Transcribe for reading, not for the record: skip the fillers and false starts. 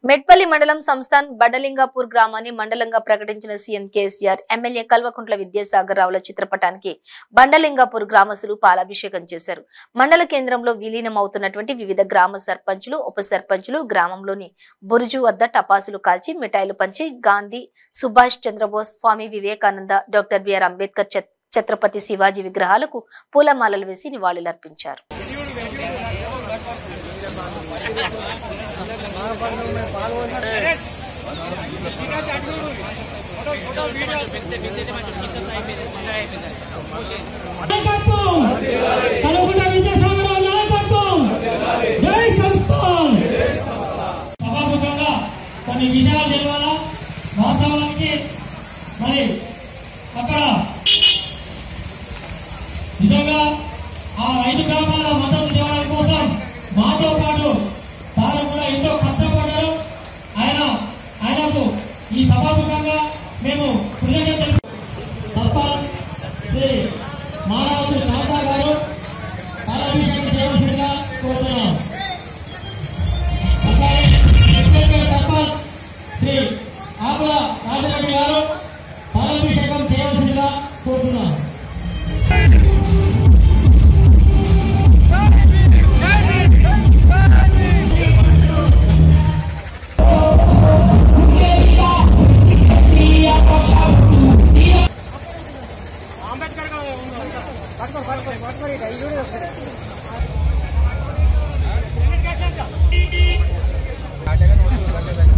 మెట్పల్లి మండలం సంస్థాన్ బడలింగాపూర్ గ్రామాన్ని మండలంగా ప్రకటించిన సీఎం కేసీఆర్ ఎమ్మెల్యే కల్వకుంట్ల విద్యాసాగర్ రావుల చిత్రపటానికి బండలింగాపూర్ గ్రామస్తులు పాలాభిషేకం చేశారు. మండల కేంద్రంలో విలీనమవుతున్నటువంటి వివిధ గ్రామ సర్పంచులు, ఉప సర్పంచులు గ్రామంలోని బురుజు వద్ద టపాసులు కాల్చి మిఠాయిలు పంచి గాంధీ, సుభాష్ చంద్రబోస్, స్వామి వివేకానంద, డాక్టర్ బిఆర్ అంబేద్కర్, ఛత్రపతి శివాజీ విగ్రహాలకు పూలమాలలు వేసి నివాళులర్పించారు. కొన్ని విషయాలు తెలవాలా. వాస్తవానికి మరి అక్కడ నిజంగా ఆ 5 గ్రామాల మద్దతు తేవడం కోసం మాతో పాటు తాను కూడా ఎంతో కష్టపడ్డారు. ఆయనకు ఈ సభాముఖంగా మేము కృతజ్ఞతలు. సర్పంచ్ శ్రీ మానవతు శాంతా గారు పాలాభిషేకం చేయవలసిందిగా కోరుతున్నాం. సర్పంచ్ శ్రీ ఆకుల రాజరెడ్డి గారు పాలాభిషేకం చేయవలసిందిగా కోరుతున్నాం. అంబేద్కర్